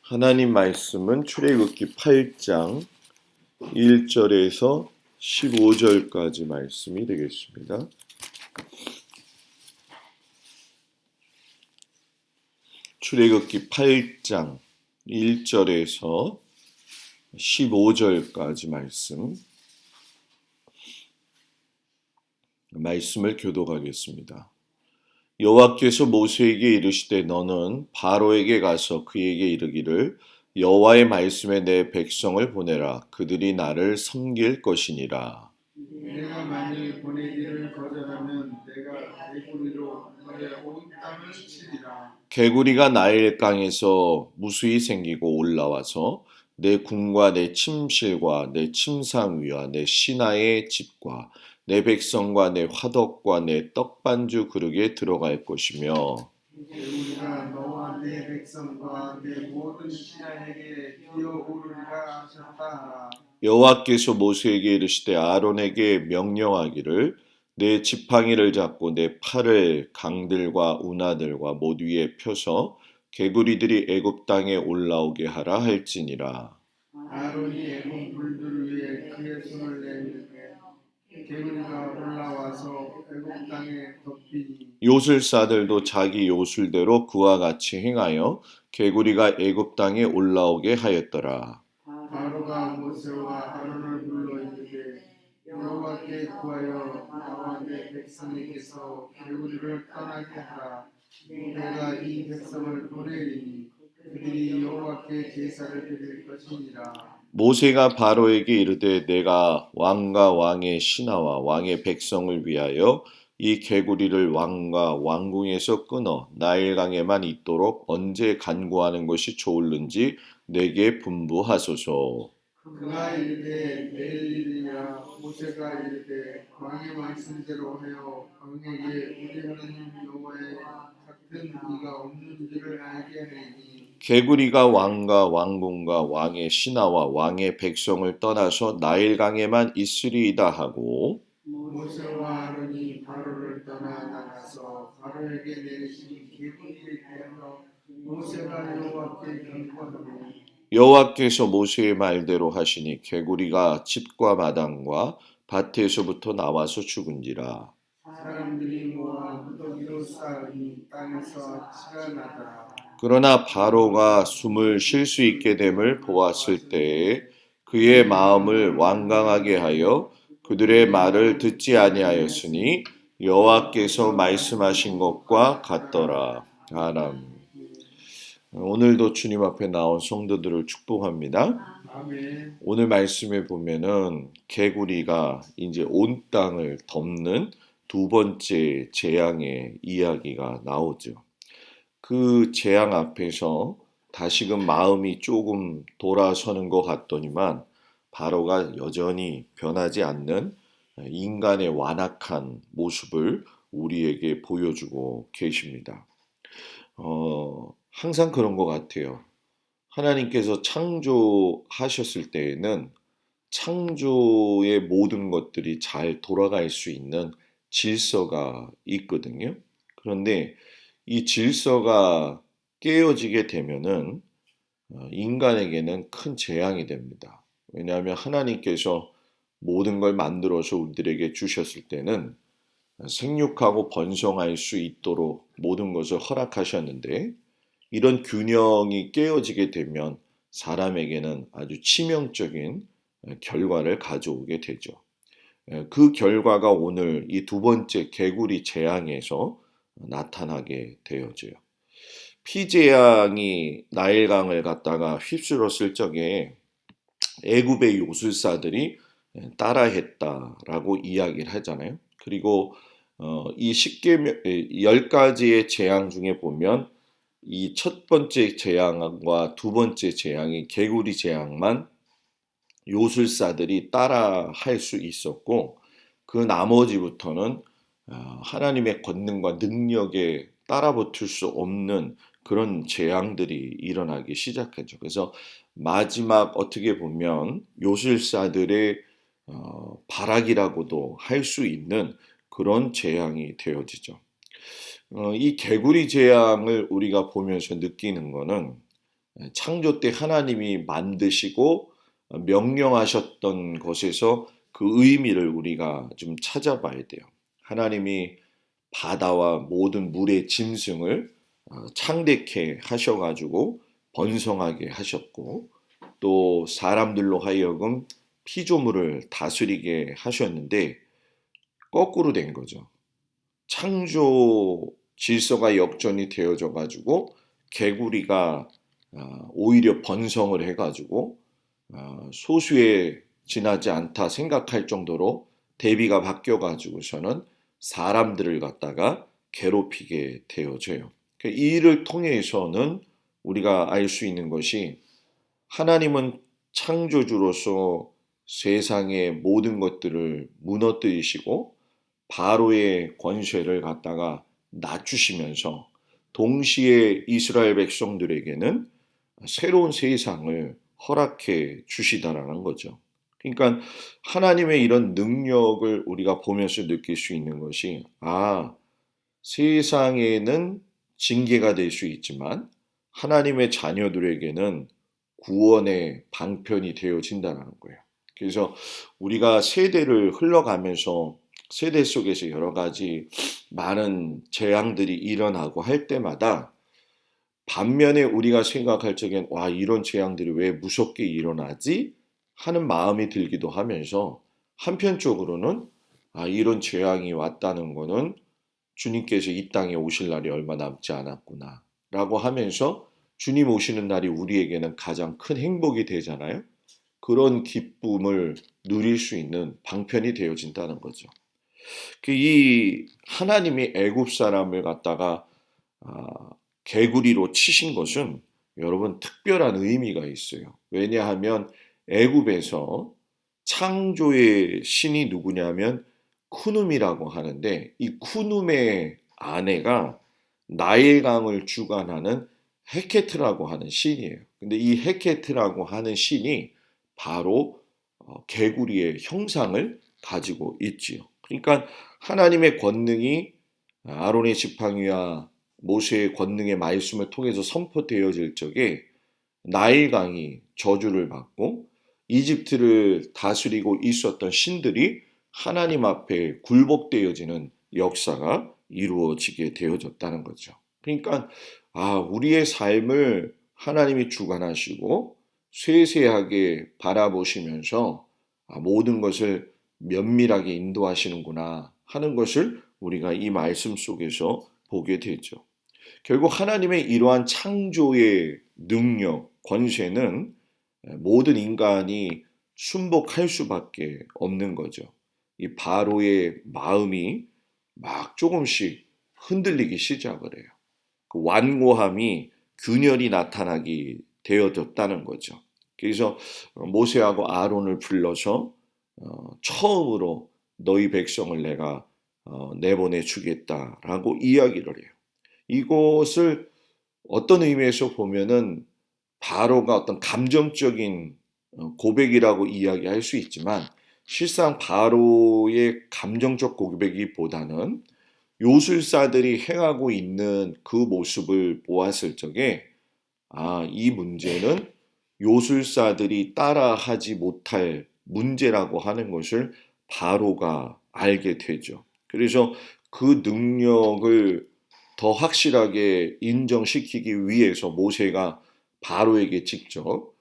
하나님 말씀은 출애굽기 8장 1절에서 15절까지 말씀이 되겠습니다. 출애굽기 8장 1절에서 15절까지 말씀을 교독하겠습니다. 여호와께서 모세에게 이르시되 너는 바로에게 가서 그에게 이르기를 여호와의 말씀에 내 백성을 보내라. 그들이 나를 섬길 것이니라. 내가 만일 보내기를 거절하면 내가 개구리로 너의 온 땅을 치리라. 개구리가 나일강에서 무수히 생기고 올라와서 내 궁과 내 침실과 내 침상 위와 내 신하의 집과 내 백성과 내 화덕과 내 떡반주 그릇에 들어갈 것이며 개구리가 너와 내 백성과 내 모든 신하에게 뛰어오르리라 하셨다 하라. 여호와께서 모세에게 이르시되 아론에게 명령하기를 내 지팡이를 잡고 내 팔을 강들과 운하들과 못 위에 펴서 개구리들이 애굽 땅에 올라오게 하라 할지니라. 아론이 애굽 물들 위에 그의 손을 내밀매 개구리가 올라와서 애굽 땅에 덮이니 요술사들도 자기 요술대로 그와 같이 행하여 개구리가 애굽 땅에 올라오게 하였더라. 바로가 모세와 아론을 불러 이르되 여호와께 구하여 나와 내 백성에게서 개구리를 떠나게 하라. 내가 이 백성을 보내리니 그들이 여호와께 제사를 드릴 것이니라. 모세가 바로에게 이르되 내가 왕과 왕의 신하와 왕의 백성을 위하여 이 개구리를 왕과 왕궁에서 끊어 나일강에만 있도록 언제 간구하는 것이 좋을는지 내게 분부하소서. 그가 이르되 내일 일이라. 모세가 이르되 왕의 말씀대로 하여 왕에게 우리 하나님 여호와의 같은 이가 없는 줄을 알게 하리니 개구리가 왕과 왕궁과 왕의 신하와 왕의 백성을 떠나서 나일강에만 있으리이다 하고 모세와 아론이 바로를 떠나 나가서 바로에게 내리신 개구리에 대하여 모세가 여호와께 간구하니 여호와께서 모세의 말대로 하시니 개구리가 집과 마당과 밭에서부터 나와서 죽은지라. 사람들이 모아 무더기로 쌓으니 땅에서 치가 나더라. 그러나 바로가 숨을 쉴 수 있게 됨을 보았을 때에 그의 마음을 완강하게 하여 그들의 말을 듣지 아니하였으니 여호와께서 말씀하신 것과 같더라. 아멘. 오늘도 주님 앞에 나온 성도들을 축복합니다. 아멘. 오늘 말씀에 보면은 개구리가 이제 온 땅을 덮는 두 번째 재앙의 이야기가 나오죠. 그 재앙 앞에서 다시금 마음이 조금 돌아서는 것 같더니만 바로가 여전히 변하지 않는 인간의 완악한 모습을 우리에게 보여주고 계십니다. 항상 그런 것 같아요. 하나님께서 창조하셨을 때에는 창조의 모든 것들이 잘 돌아갈 수 있는 질서가 있거든요. 그런데 이 질서가 깨어지게 되면은 인간에게는 큰 재앙이 됩니다. 왜냐하면 하나님께서 모든 걸 만들어서 우리들에게 주셨을 때는 생육하고 번성할 수 있도록 모든 것을 허락하셨는데 이런 균형이 깨어지게 되면 사람에게는 아주 치명적인 결과를 가져오게 되죠. 그 결과가 오늘 이 두 번째 개구리 재앙에서 나타나게 되어져요. 피재앙이 나일강을 갖다가 휩쓸었을 적에 애굽의 요술사들이 따라했다라고 이야기를 하잖아요. 그리고 이 10가지의 재앙 중에 보면 이 첫 번째 재앙과 두 번째 재앙이 개구리 재앙만 요술사들이 따라 할 수 있었고 그 나머지부터는 하나님의 권능과 능력에 따라붙을 수 없는 그런 재앙들이 일어나기 시작하죠. 그래서 마지막 어떻게 보면 요술사들의 발악이라고도 할 수 있는 그런 재앙이 되어지죠. 이 개구리 재앙을 우리가 보면서 느끼는 거는 창조 때 하나님이 만드시고 명령하셨던 것에서 그 의미를 우리가 좀 찾아봐야 돼요. 하나님이 바다와 모든 물의 짐승을 창대케 하셔가지고 번성하게 하셨고 또 사람들로 하여금 피조물을 다스리게 하셨는데 거꾸로 된 거죠. 창조 질서가 역전이 되어져 가지고 개구리가 오히려 번성을 해가지고 소수에 지나지 않다 생각할 정도로 대비가 바뀌어가지고서는 사람들을 갖다가 괴롭히게 되어져요. 이 일을 통해서는 우리가 알 수 있는 것이 하나님은 창조주로서 세상의 모든 것들을 무너뜨리시고 바로의 권세를 갖다가 낮추시면서 동시에 이스라엘 백성들에게는 새로운 세상을 허락해 주시다라는 거죠. 그러니까 하나님의 이런 능력을 우리가 보면서 느낄 수 있는 것이 세상에는 징계가 될 수 있지만 하나님의 자녀들에게는 구원의 방편이 되어진다는 거예요. 그래서 우리가 세대를 흘러가면서 세대 속에서 여러 가지 많은 재앙들이 일어나고 할 때마다 반면에 우리가 생각할 적엔 이런 재앙들이 왜 무섭게 일어나지? 하는 마음이 들기도 하면서 한편적으로는 이런 재앙이 왔다는 거는 주님께서 이 땅에 오실 날이 얼마 남지 않았구나 라고 하면서 주님 오시는 날이 우리에게는 가장 큰 행복이 되잖아요. 그런 기쁨을 누릴 수 있는 방편이 되어진다는 거죠. 이 하나님이 애굽 사람을 갖다가 개구리로 치신 것은 여러분 특별한 의미가 있어요. 왜냐하면 애굽에서 창조의 신이 누구냐면 쿠눔이라고 하는데 이 쿠눔의 아내가 나일강을 주관하는 헤케트라고 하는 신이에요. 근데 이 헤케트라고 하는 신이 바로 개구리의 형상을 가지고 있지요. 그러니까 하나님의 권능이 아론의 지팡이와 모세의 권능의 말씀을 통해서 선포되어질 적에 나일강이 저주를 받고 이집트를 다스리고 있었던 신들이 하나님 앞에 굴복되어지는 역사가 이루어지게 되어졌다는 거죠. 그러니까 우리의 삶을 하나님이 주관하시고 세세하게 바라보시면서 모든 것을 면밀하게 인도하시는구나 하는 것을 우리가 이 말씀 속에서 보게 되죠. 결국 하나님의 이러한 창조의 능력, 권세는 모든 인간이 순복할 수밖에 없는 거죠. 이 바로의 마음이 막 조금씩 흔들리기 시작을 해요. 그 완고함이 균열이 나타나게 되어졌다는 거죠. 그래서 모세하고 아론을 불러서 처음으로 너희 백성을 내가 내보내 주겠다라고 이야기를 해요. 이것을 어떤 의미에서 보면은 바로가 어떤 감정적인 고백이라고 이야기할 수 있지만 실상 바로의 감정적 고백이보다는 요술사들이 행하고 있는 그 모습을 보았을 적에 이 문제는 요술사들이 따라하지 못할 문제라고 하는 것을 바로가 알게 되죠. 그래서 그 능력을 더 확실하게 인정시키기 위해서 모세가 바로에게 직접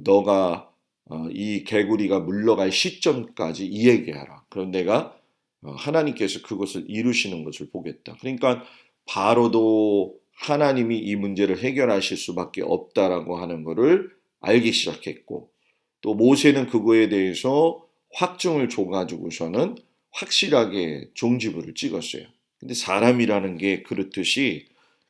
너가 이 개구리가 물러갈 시점까지 이야기하라. 그럼 내가 하나님께서 그것을 이루시는 것을 보겠다. 그러니까 바로도 하나님이 이 문제를 해결하실 수밖에 없다라고 하는 것을 알기 시작했고 또 모세는 그거에 대해서 확증을 줘가지고서는 확실하게 종지부를 찍었어요. 근데 사람이라는 게 그렇듯이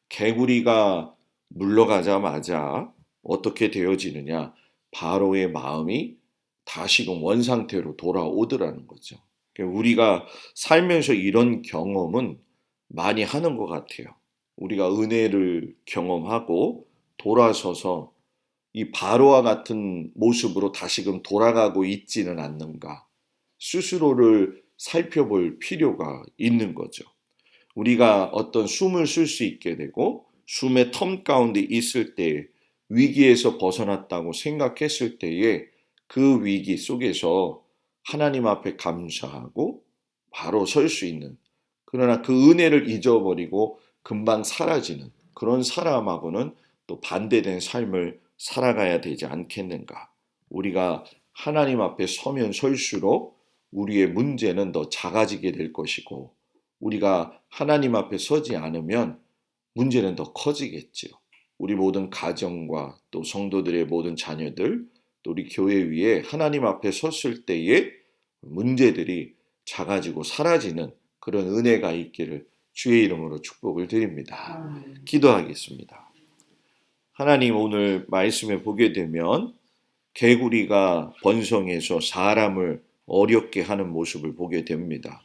개구리가 물러가자마자 어떻게 되어지느냐 바로의 마음이 다시금 원상태로 돌아오더라는 거죠. 우리가 살면서 이런 경험은 많이 하는 것 같아요. 우리가 은혜를 경험하고 돌아서서 이 바로와 같은 모습으로 다시금 돌아가고 있지는 않는가 스스로를 살펴볼 필요가 있는 거죠. 우리가 어떤 숨을 쉴 수 있게 되고 숨의 텀 가운데 있을 때 위기에서 벗어났다고 생각했을 때에 그 위기 속에서 하나님 앞에 감사하고 바로 설 수 있는, 그러나 그 은혜를 잊어버리고 금방 사라지는 그런 사람하고는 또 반대된 삶을 살아가야 되지 않겠는가. 우리가 하나님 앞에 서면 설수록 우리의 문제는 더 작아지게 될 것이고, 우리가 하나님 앞에 서지 않으면 문제는 더 커지겠지요. 우리 모든 가정과 또 성도들의 모든 자녀들, 또 우리 교회 위에 하나님 앞에 섰을 때의 문제들이 작아지고 사라지는 그런 은혜가 있기를 주의 이름으로 축복을 드립니다. 아멘. 기도하겠습니다. 하나님, 오늘 말씀에 보게 되면 개구리가 번성해서 사람을 어렵게 하는 모습을 보게 됩니다.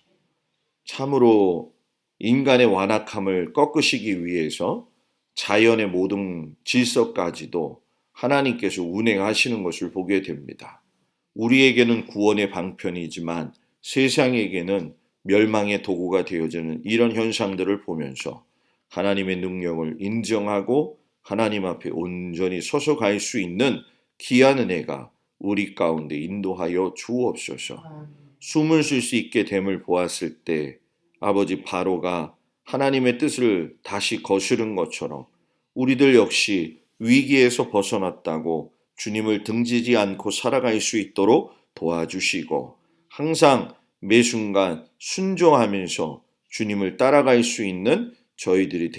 참으로 인간의 완악함을 꺾으시기 위해서 자연의 모든 질서까지도 하나님께서 운행하시는 것을 보게 됩니다. 우리에게는 구원의 방편이지만 세상에게는 멸망의 도구가 되어지는 이런 현상들을 보면서 하나님의 능력을 인정하고 하나님 앞에 온전히 서서 갈 수 있는 귀한 은혜가 우리 가운데 인도하여 주옵소서. 아멘. 숨을 쉴 수 있게 됨을 보았을 때 아버지 바로가 하나님의 뜻을 다시 거스른 것처럼 우리들 역시 위기에서 벗어났다고 주님을 등지지 않고 살아갈 수 있도록 도와주시고, 항상 매 순간 순종하면서 주님을 따라갈 수 있는 저희들이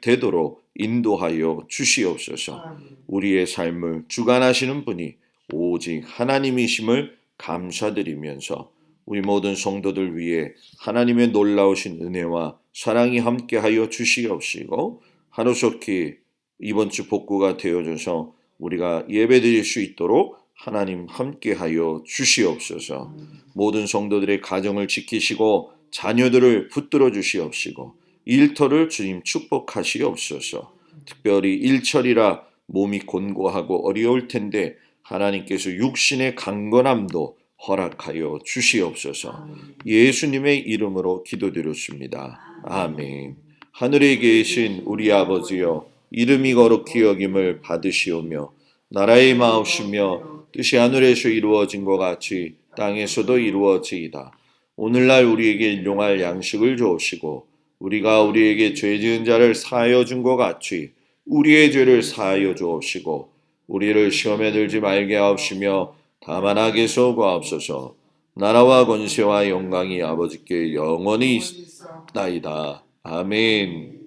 되도록 인도하여 주시옵소서. 아멘. 우리의 삶을 주관하시는 분이 오직 하나님이심을 감사드리면서 우리 모든 성도들 위해 하나님의 놀라우신 은혜와 사랑이 함께하여 주시옵시고, 하루속히 이번 주 복구가 되어져서 우리가 예배드릴 수 있도록 하나님 함께하여 주시옵소서. 모든 성도들의 가정을 지키시고 자녀들을 붙들어 주시옵시고 일터를 주님 축복하시옵소서. 특별히 일철이라 몸이 곤고하고 어려울 텐데 하나님께서 육신의 강건함도 허락하여 주시옵소서. 예수님의 이름으로 기도드렸습니다. 아멘. 하늘에 계신 우리 아버지여, 이름이 거룩히 여김을 받으시오며 나라의 마옵시며 뜻이 하늘에서 이루어진 것 같이 땅에서도 이루어지이다. 오늘날 우리에게 일용할 양식을 주옵시고 우리가 우리에게 죄 지은 자를 사하여 준 것 같이 우리의 죄를 사하여 주옵시고 우리를 시험에 들지 말게 하옵시며 다만 악에서 구하옵소서. 나라와 권세와 영광이 아버지께 영원히 있나이다. 아멘.